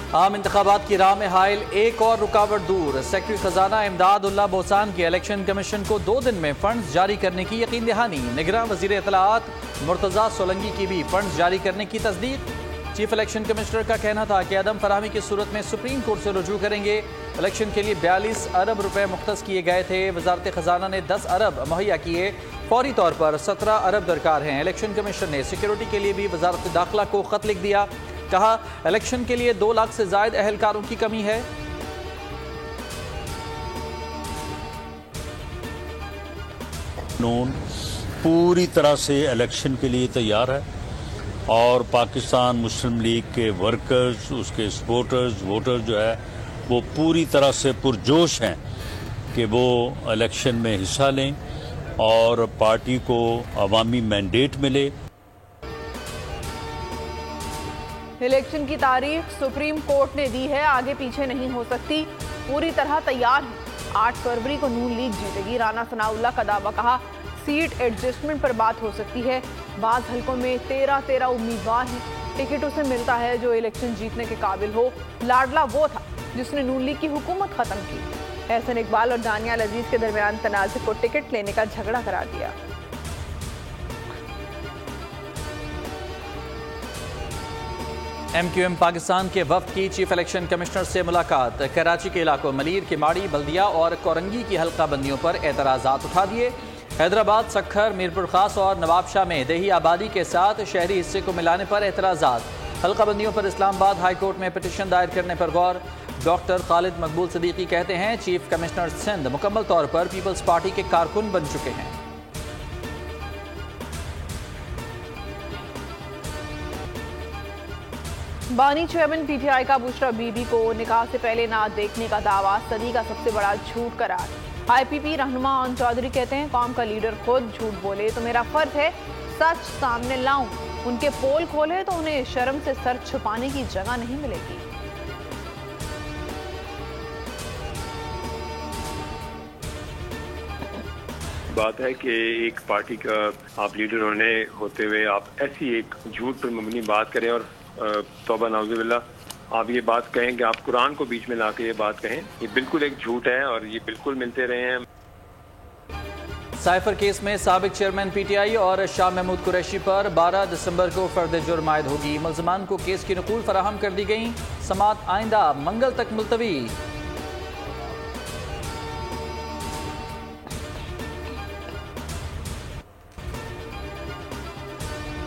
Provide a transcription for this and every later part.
आम इंतखाबात की राह में हाइल एक और रुकावट दूर। सेक्रेटरी खजाना इमदाद उल्ला बोहसान की इलेक्शन कमीशन को 2 दिन में फंड्स जारी करने की यकीन दहानी। निगरान वजीर इत्तलाआत मुर्तजा सोलंगी की भी फंड्स जारी करने की तस्दीक। चीफ इलेक्शन कमिश्नर का कहना था कि अदम फराहमी की सूरत में सुप्रीम कोर्ट से रुजू करेंगे। इलेक्शन के लिए 42 अरब रुपए मुख्तस किए गए थे। वजारत खजाना ने 10 अरब मुहैया किए। फौरी तौर पर 17 अरब दरकार हैं। इलेक्शन कमीशन ने सिक्योरिटी के लिए भी वजारत दाखिला को खत लिख दिया। कहा इलेक्शन के लिए 2 लाख से ज्यादा अहलकारों की कमी है। नून पूरी तरह से इलेक्शन के लिए तैयार है और पाकिस्तान मुस्लिम लीग के वर्कर्स, उसके सपोर्टर्स, वोटर्स जो है वो पूरी तरह से पुरजोश हैं कि वो इलेक्शन में हिस्सा लें और पार्टी को अवामी मैंडेट मिले। इलेक्शन की तारीख सुप्रीम कोर्ट ने दी है, आगे पीछे नहीं हो सकती, पूरी तरह तैयार है। 8 फरवरी को नून लीग जीतेगी। राना सनाउल्लाह का दावा। कहा सीट एडजस्टमेंट पर बात हो सकती है। बाज़ हलकों में 13 उम्मीदवार हैं। टिकट उसे मिलता है जो इलेक्शन जीतने के काबिल हो। लाडला वो था जिसने नून लीग की हुकूमत खत्म की। एहसन इकबाल और दानियाल अजीज के दरमियान तनाज़ुर को टिकट लेने का झगड़ा करार दिया। MQM पाकिस्तान के वफ्द की चीफ इलेक्शन कमिश्नर से मुलाकात। कराची के इलाकों मलीर, किमाड़ी, बल्दिया और कोरंगी की हल्का बंदियों पर एतराज़ात उठा दिए। हैदराबाद, सखर, मीरपुर खास और नवाबशाह में देही आबादी के साथ शहरी हिस्से को मिलाने पर एतराज़ात। हल्का बंदियों पर इस्लामाबाद हाई कोर्ट में पिटीशन दायर करने पर गौर। डॉक्टर खालिद मकबूल सदीकी कहते हैं चीफ कमिश्नर सिंध मुकम्मल तौर पर पीपल्स पार्टी के कारकुन बन चुके हैं। बानी चेयरमैन PTI का बुशरा बीबी को निकाह से पहले ना देखने का दावा सदी का सबसे बड़ा झूठ करार। IPP रहनुमा अन चौधरी कहते हैं कौम का लीडर खुद झूठ बोले तो मेरा फर्ज है सच सामने लाऊं। उनके पोल खोले तो उन्हें शर्म से सर छुपाने की जगह नहीं मिलेगी। बात है कि एक पार्टी का आप लीडर होने होते हुए आप ऐसी एक झूठ पर मबनी बात करें और तौबा नाउज़ुबिल्लाह आप ये बात कहें कि आप कुरान को बीच में लाके ये बात कहें, ये बिल्कुल एक झूठ है और ये बिल्कुल मिलते रहे हैं। साइफर केस में साबिक चेयरमैन PTI और शाह महमूद कुरैशी पर 12 दिसंबर को फर्द जुर्म आयद होगी। मुल्ज़िमान को केस की नकूल फराहम कर दी गई। समात आइंदा मंगल तक मुलतवी।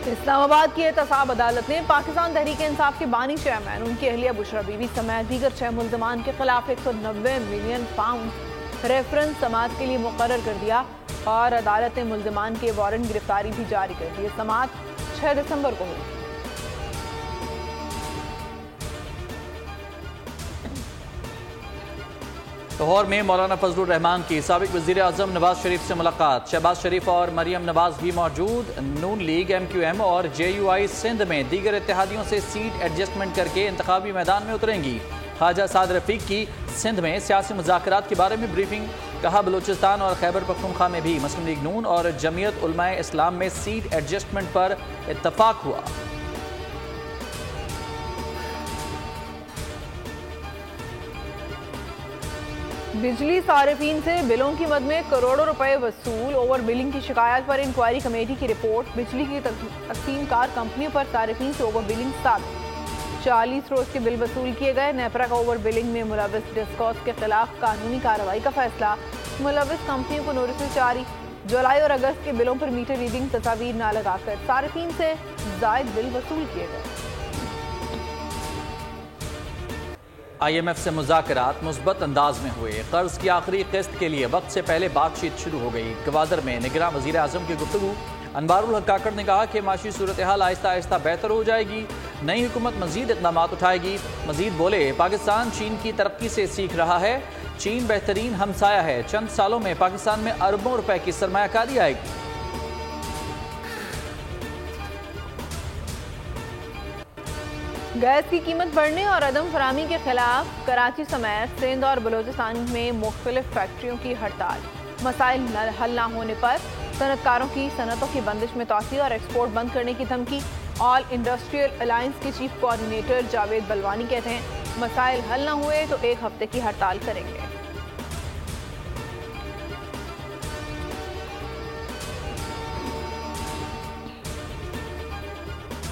इस्लामाबाद की एहतसाब अदालत ने पाकिस्तान तहरीक इंसाफ के बानी चेयरमैन, उनकी अहलिया बुशरा बीबी समेत दीगर 6 मुल्ज़िमान के खिलाफ 190 मिलियन पाउंड रेफरेंस समात के लिए मुकर्रर कर दिया और अदालत ने मुल्ज़िमान के वारंट गिरफ्तारी भी जारी कर दी। समात 6 दिसंबर को हुई। लाहौर में मौलाना फजलुर रहमान की साबिक वज़ीर आज़म नवाज शरीफ से मुलाकात। शहबाज शरीफ और मरियम नवाज भी मौजूद। नून लीग, MQM और JUI सिंध में दीगर इत्तेहादियों से सीट एडजस्टमेंट करके इंतखाबी मैदान में उतरेंगी। ख्वाजा साद रफीक की सिंध में सियासी मुज़ाकरात के बारे में ब्रीफिंग। कहा बलूचिस्तान और खैबर पख्तूनख्वा में भी मुस्लिम लीग नून और जमीयत उलमाए इस्लाम में सीट एडजस्टमेंट पर इत्तफाक हुआ। बिजली सारिफीन से बिलों की मद में करोड़ों रुपए वसूल। ओवर बिलिंग की शिकायत पर इंक्वायरी कमेटी की रिपोर्ट। बिजली की तकसीमकार कंपनियों पर सारिफीन से ओवर बिलिंग साबित। 40 रोज के बिल वसूल किए गए। नेपरा का ओवर बिलिंग में मुलविस डिस्कॉस के खिलाफ कानूनी कार्रवाई का फैसला। मुलविस कंपनियों को नोटिस जारी। जुलाई और अगस्त के बिलों पर मीटर रीडिंग तस्वीर न लगाकर सारिफीन से जायद बिल वसूल किए गए। IMF से मुज़ाकरात मुस्बत अंदाज में हुए। कर्ज की आखिरी किस्त के लिए वक्त से पहले बातचीत शुरू हो गई। गवादर में निगरान वज़ीर आज़म की गुफ्तगू। अनवारुल हक काकड़ ने कहा कि माशी सूरत हाल आहिस्ता आहिस्ता बेहतर हो जाएगी। नई हुकूमत मजीद इक़दाम उठाएगी। मजीद बोले पाकिस्तान चीन की तरक्की से सीख रहा है। चीन बेहतरीन हमसाया है। चंद सालों में पाकिस्तान में अरबों रुपए की सरमायाकारी आएगी। गैस की कीमत बढ़ने और अदम फराहमी के खिलाफ कराची समेत सिंध और बलूचिस्तान में मुख्तलिफ फैक्ट्रियों की हड़ताल। मसाइल हल न होने पर सनतकारों की सनतों की बंदिश में तोसी और एक्सपोर्ट बंद करने की धमकी। ऑल इंडस्ट्रियल अलायंस के चीफ कोऑर्डिनेटर जावेद बलवानी कहते हैं मसाइल हल न हुए तो 1 हफ्ते की हड़ताल करेंगे।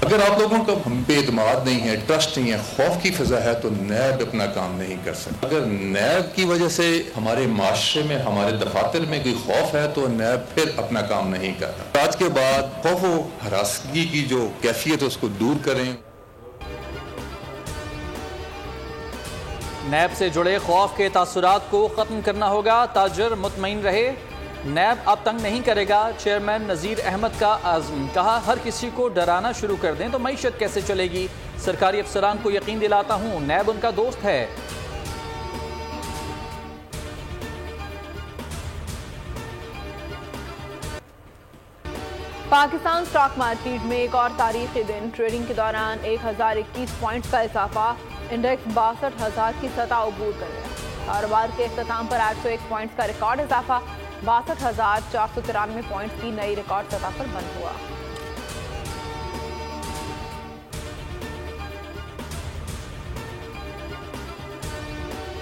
अगर आप लोगों को हम पे एतमाद नहीं है, ट्रस्ट नहीं है, खौफ की फिजा है, तो नैब अपना काम नहीं कर सकता। अगर नैब की वजह से हमारे माशरे में, हमारे दफातर में कोई खौफ है तो नैब फिर अपना काम नहीं कर रहा। आज के बाद खौफ व हरासगी की जो कैफियत है उसको दूर करें। नैब से जुड़े खौफ के तासुरात को खत्म करना होगा, ताजर मुतमईन रहे। नैब अब तंग नहीं करेगा, चेयरमैन नज़ीर अहमद का आज़म। कहा हर किसी को डराना शुरू कर दें तो मईशत कैसे चलेगी। सरकारी अफसरान को यकीन दिलाता हूं नैब उनका दोस्त है। पाकिस्तान स्टॉक मार्केट में एक और तारीखी दिन। ट्रेडिंग के दौरान 1021 पॉइंट्स का इजाफा, इंडेक्स 62,000 की सतह अबूर कर गया। कारोबार के इख्तिताम पर 801 पॉइंट्स का रिकॉर्ड इजाफा 62,493 पॉइंट्स की नई रिकॉर्ड सतह पर बंद हुआ।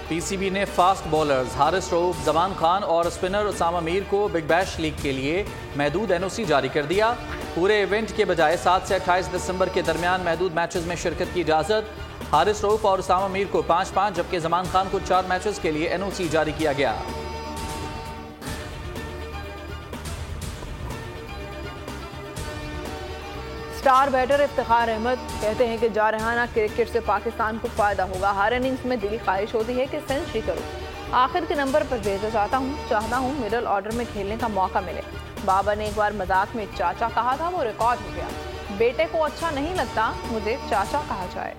पीसीबी ने फास्ट बॉलर्स हारिस रऊफ, जमान खान और स्पिनर उसामा मीर को बिग बैश लीग के लिए महदूद एनओसी जारी कर दिया। पूरे इवेंट के बजाय 7 से 28 दिसंबर के दरमियान महदूद मैचेस में शिरकत की इजाजत। हारिस रऊफ और उसामा मीर को 5-5 जबकि जमान खान को 4 मैचेस के लिए एनओसी जारी किया गया। स्टार बैटर इफ्तिखार अहमद कहते हैं कि जारहाना क्रिकेट से पाकिस्तान को फायदा होगा। हर इनिंग्स में दिली ख्वाहिश होती है कि सेंचुरी करूं, आखिर के नंबर पर भेजना चाहता हूं मिडिल ऑर्डर में खेलने का मौका मिले। बाबा ने एक बार मजाक में चाचा कहा था, वो रिकॉर्ड हो गया। बेटे को अच्छा नहीं लगता मुझे चाचा कहा जाए।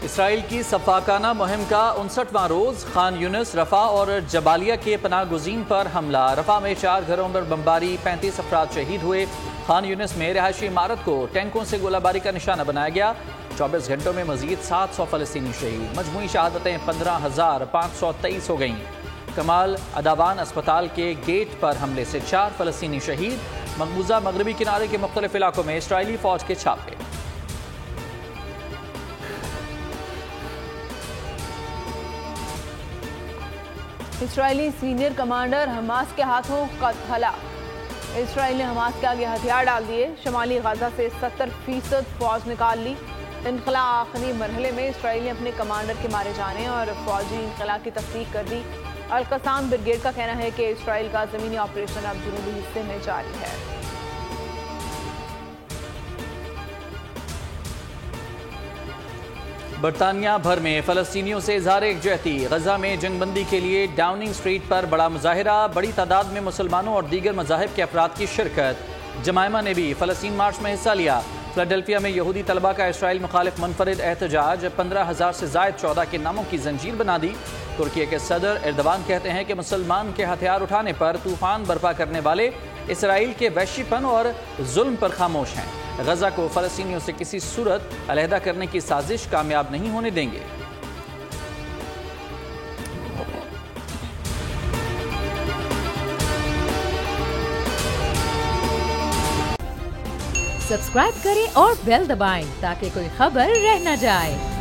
इसराइल की सफाकाना मुहिम का 59वां रोज। खान यूनिस, रफा और जबालिया के पनाह गुज़ीन पर हमला। रफा में 4 घरों पर बमबारी, 35 अफराद शहीद हुए। खान यूनिस में रिहायशी इमारत को टैंकों से गोलाबारी का निशाना बनाया गया। 24 घंटों में मजीद 700 फलस्तीनी शहीद। मजमूई शहादतें 15,523 हो गईं। कमाल अदावान अस्पताल के गेट पर हमले से 4 फलस्तीनी शहीद। मकबूजा मगरबी किनारे के मुख्तलिफ इलाकों में इसराइली फौज के छापे। इसराइली सीनियर कमांडर हमास के हाथों हलाक। इसराइल ने हमास के आगे हथियार डाल दिए। शुमाली गाजा से 70% फौज निकाल ली। इनखला आखिरी मरहले में इसराइल ने अपने कमांडर के मारे जाने और फौजी इनखला की तस्दीक कर दी। अल-कसाम ब्रिगेड का कहना है कि इसराइल का जमीनी ऑपरेशन अब जनूबी हिस्से में जारी है। बरतानिया भर में फलस्तीनियों से इजहार एकजहती। गजा में जंगबंदी के लिए डाउनिंग स्ट्रीट पर बड़ा मुजाहिरा। बड़ी तादाद में मुसलमानों और दीगर मजाहिब के अफराद की शिरकत। जमाइमा ने भी फलस्तीन मार्च में हिस्सा लिया। फिलाडेल्फिया में यहूदी तलबा का इसराइल मुखालिफ मुनफरिद एहतजाज। 15,000 से जायद 14 के नामों की जंजीर बना दी। तुर्की के सदर एर्दवान कहते हैं कि मुसलमान के हथियार उठाने पर तूफान बर्पा करने वाले इसराइल के वहशीपन और जुल्म पर खामोश हैं। गजा को फलस्तीनियों से किसी सूरत अलहदा करने की साजिश कामयाब नहीं होने देंगे। सब्सक्राइब करें और बेल दबाएं ताकि कोई खबर रह न जाए।